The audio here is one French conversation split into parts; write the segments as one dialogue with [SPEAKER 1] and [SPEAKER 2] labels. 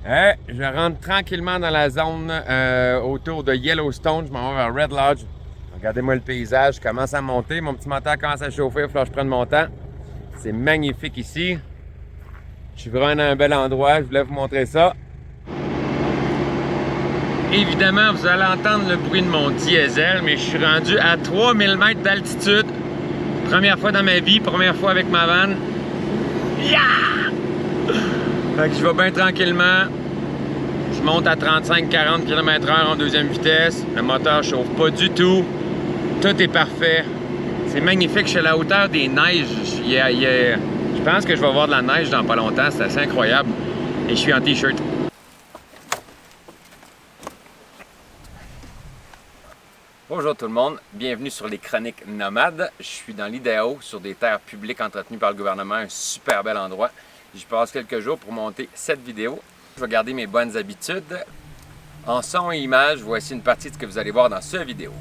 [SPEAKER 1] Je rentre tranquillement dans la zone autour de Yellowstone. Je m'en vais vers Red Lodge. Regardez-moi le paysage. Je commence à monter. Mon petit moteur commence à chauffer. Il va falloir que je prenne mon temps. C'est magnifique ici. Je suis vraiment dans un bel endroit. Je voulais vous montrer ça. Évidemment, vous allez entendre le bruit de mon diesel, mais je suis rendu à 3000 mètres d'altitude. Première fois dans ma vie, première fois avec ma vanne. Yeah! Fait que je vais bien tranquillement. Je monte à 35-40 km/h en deuxième vitesse. Le moteur chauffe pas du tout. Tout est parfait. C'est magnifique. Je suis à la hauteur des neiges. Je pense que je vais avoir de la neige dans pas longtemps. C'est assez incroyable. Et je suis en t-shirt. Bonjour tout le monde, bienvenue sur les Chroniques Nomades. Je suis dans l'Idaho, sur des terres publiques entretenues par le gouvernement, un super bel endroit. Je passe quelques jours pour monter cette vidéo. Je vais garder mes bonnes habitudes. En son et image, voici une partie de ce que vous allez voir dans cette vidéo.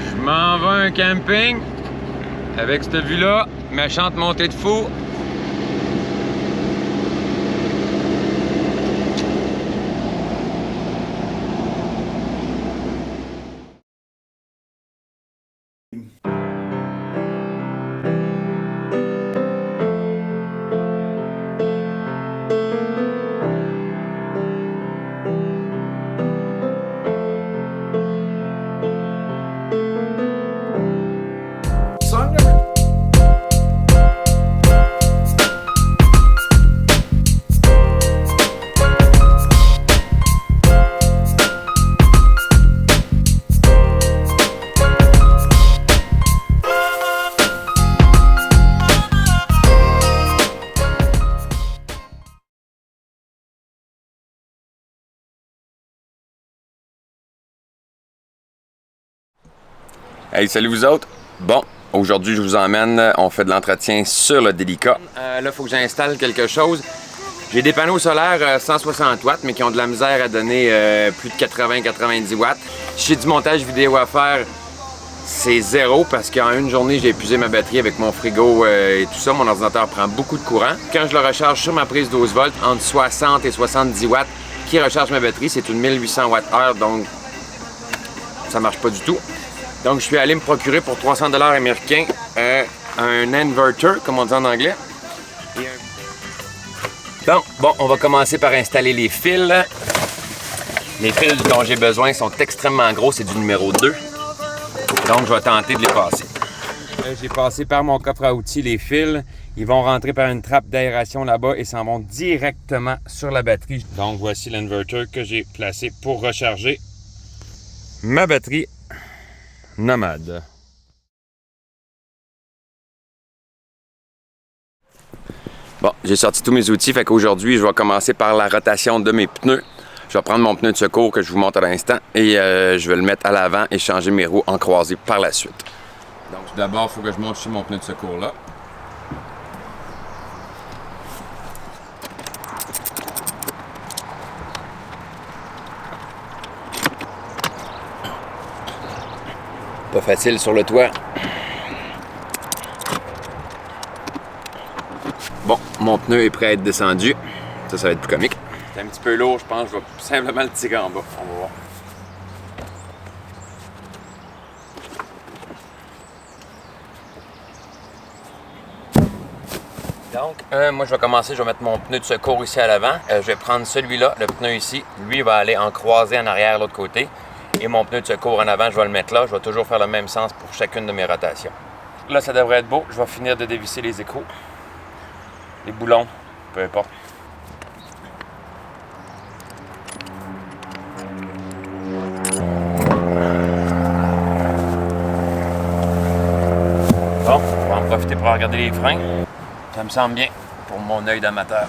[SPEAKER 1] Je m'en vais à un camping avec cette vue-là, méchante montée de fou. Hey, salut vous autres! Bon, aujourd'hui je vous emmène, on fait de l'entretien sur le Delica. Là, il faut que j'installe quelque chose. J'ai des panneaux solaires 160 watts, mais qui ont de la misère à donner plus de 80-90 watts. Si j'ai du montage vidéo à faire, c'est zéro, parce qu'en une journée, j'ai épuisé ma batterie avec mon frigo et tout ça. Mon ordinateur prend beaucoup de courant. Quand je le recharge sur ma prise 12 volts, entre 60 et 70 watts, qui recharge ma batterie, c'est une 1800 Wh, donc ça marche pas du tout. Donc, je suis allé me procurer pour 300 $ américains un inverter, comme on dit en anglais. Donc, bon, on va commencer par installer les fils. Les fils dont j'ai besoin sont extrêmement gros, c'est du numéro 2. Donc, je vais tenter de les passer. J'ai passé par mon coffre à outils les fils. Ils vont rentrer par une trappe d'aération là-bas et s'en vont directement sur la batterie. Donc, voici l'inverter que j'ai placé pour recharger ma batterie Nomade. Bon, j'ai sorti tous mes outils, fait qu'aujourd'hui, je vais commencer par la rotation de mes pneus. Je vais prendre mon pneu de secours que je vous montre à l'instant et je vais le mettre à l'avant et changer mes roues en croisée par la suite. Donc tout d'abord, il faut que je monte chez mon pneu de secours là. Pas facile sur le toit. Bon, mon pneu est prêt à être descendu. Ça va être plus comique. C'est un petit peu lourd, je pense. Je vais simplement le tirer en bas. On va voir. Donc, moi, je vais commencer. Je vais mettre mon pneu de secours ici à l'avant. Je vais prendre celui-là, le pneu ici. Lui va aller en croisée en arrière, l'autre côté. Et mon pneu de secours en avant, je vais le mettre là. Je vais toujours faire le même sens pour chacune de mes rotations. Là, ça devrait être beau. Je vais finir de dévisser les écrous. Les boulons, peu importe. Bon, on va en profiter pour regarder les freins. Ça me semble bien pour mon œil d'amateur.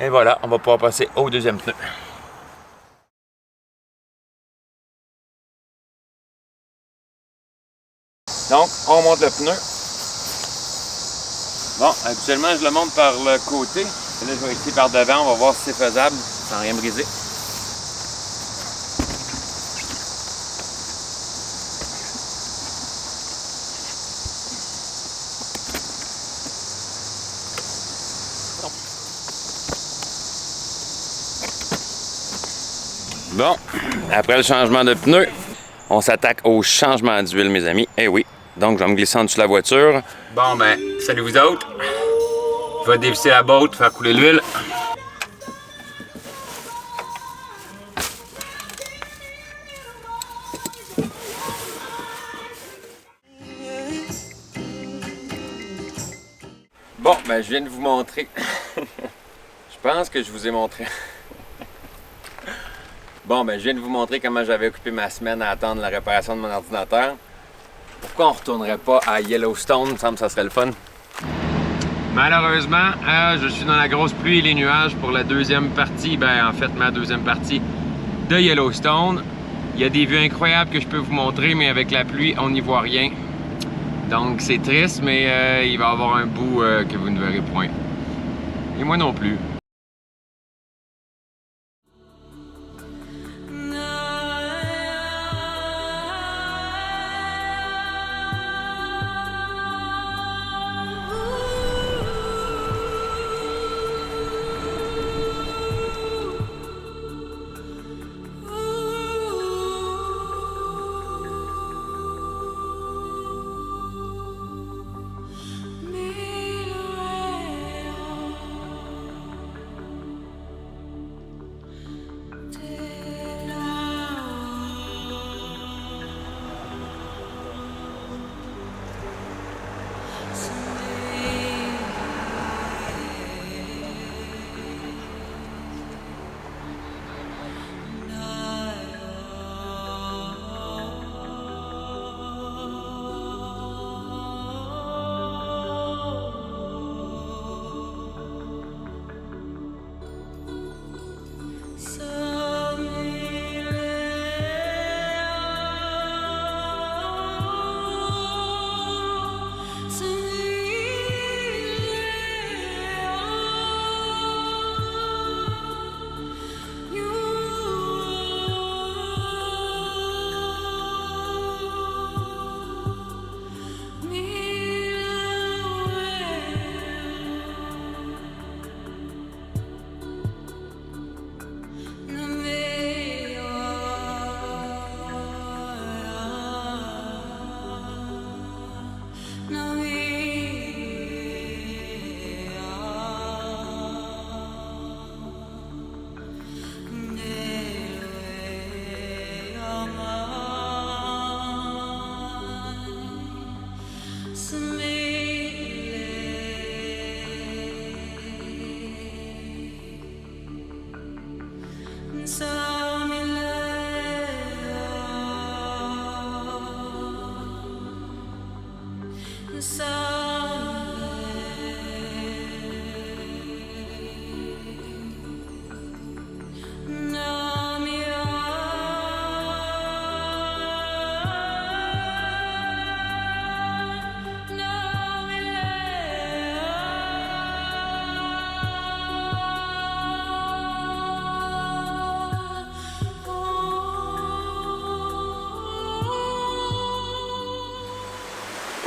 [SPEAKER 1] Et voilà, on va pouvoir passer au deuxième pneu. Donc, on monte le pneu. Bon, habituellement, je le monte par le côté. Et là, je vais essayer par devant. On va voir si c'est faisable sans rien briser. Bon, après le changement de pneu, on s'attaque au changement d'huile, mes amis. Eh oui, donc je vais me glisser en dessous de la voiture. Bon, ben, salut vous autres. Je vais dévisser la botte, faire couler l'huile. Bon, ben, je viens de vous montrer. Je pense que je vous ai montré. Bon, ben, je viens de vous montrer comment j'avais occupé ma semaine à attendre la réparation de mon ordinateur. Pourquoi on ne retournerait pas à Yellowstone? Il me semble que ça serait le fun. Malheureusement, je suis dans la grosse pluie et les nuages pour la deuxième partie, ben en fait ma deuxième partie de Yellowstone. Il y a des vues incroyables que je peux vous montrer, mais avec la pluie, on n'y voit rien. Donc c'est triste, mais il va y avoir un bout que vous ne verrez point. Et moi non plus.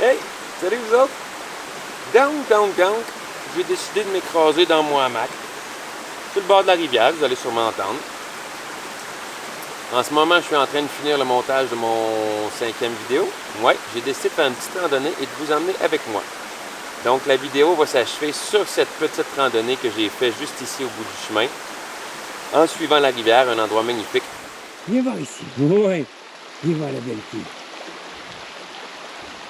[SPEAKER 1] Hey, salut vous autres! Donc, j'ai décidé de m'écraser dans mon hamac. Sur le bord de la rivière, vous allez sûrement entendre. En ce moment, je suis en train de finir le montage de mon 5e vidéo. Ouais, j'ai décidé de faire une petite randonnée et de vous emmener avec moi. Donc, la vidéo va s'achever sur cette petite randonnée que j'ai faite juste ici au bout du chemin, en suivant la rivière, un endroit magnifique.
[SPEAKER 2] Viens voir ici. Oui, viens voir la belle fille.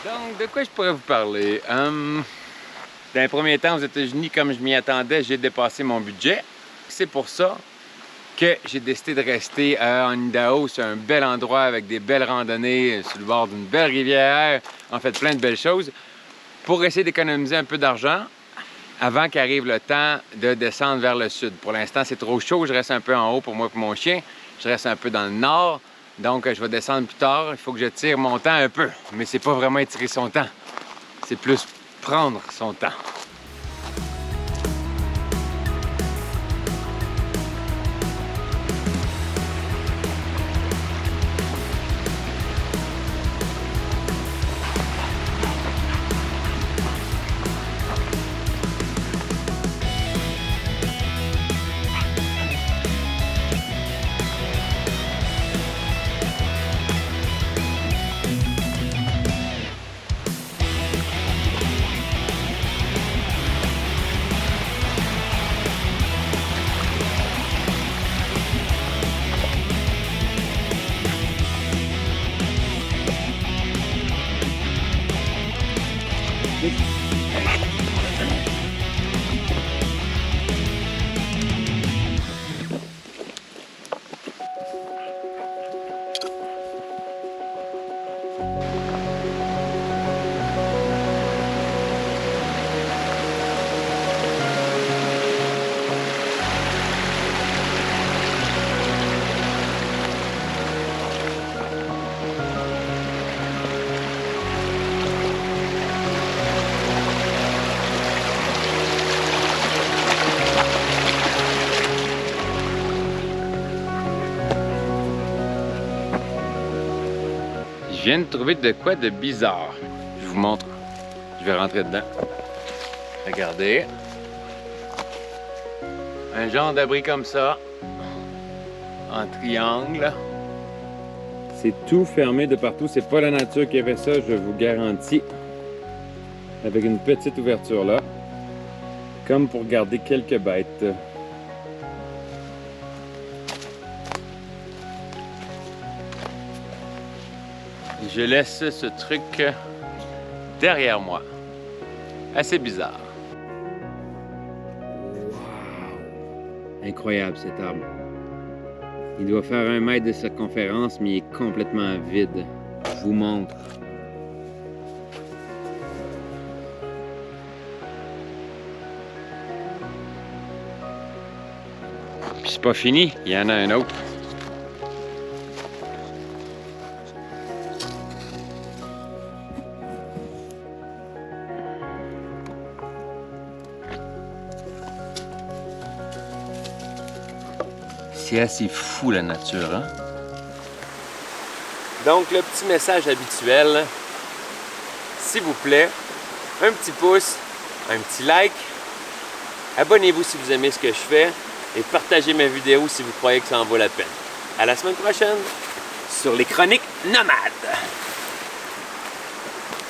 [SPEAKER 1] Donc, de quoi je pourrais vous parler? Dans les premiers temps, aux États-Unis, comme je m'y attendais, j'ai dépassé mon budget. C'est pour ça que j'ai décidé de rester en Idaho. C'est un bel endroit avec des belles randonnées sur le bord d'une belle rivière. En fait, plein de belles choses. Pour essayer d'économiser un peu d'argent avant qu'arrive le temps de descendre vers le sud. Pour l'instant, c'est trop chaud. Je reste un peu en haut pour moi et mon chien. Je reste un peu dans le nord. Donc, je vais descendre plus tard. Il faut que je tire mon temps un peu. Mais c'est pas vraiment étirer son temps. C'est plus prendre son temps. Je viens de trouver de quoi de bizarre. Je vous montre. Je vais rentrer dedans. Regardez. Un genre d'abri comme ça. En triangle. C'est tout fermé de partout. C'est pas la nature qui a fait ça, je vous garantis. Avec une petite ouverture là. Comme pour garder quelques bêtes. Je laisse ce truc derrière moi. Assez bizarre. Wow! Incroyable cet arbre. Il doit faire 1 mètre de circonférence, mais il est complètement vide. Je vous montre. Puis c'est pas fini, il y en a un autre. C'est assez fou la nature, hein? Donc le petit message habituel, s'il vous plaît, un petit pouce, un petit like, abonnez-vous si vous aimez ce que je fais et partagez ma vidéo si vous croyez que ça en vaut la peine. À la semaine prochaine sur les Chroniques Nomades!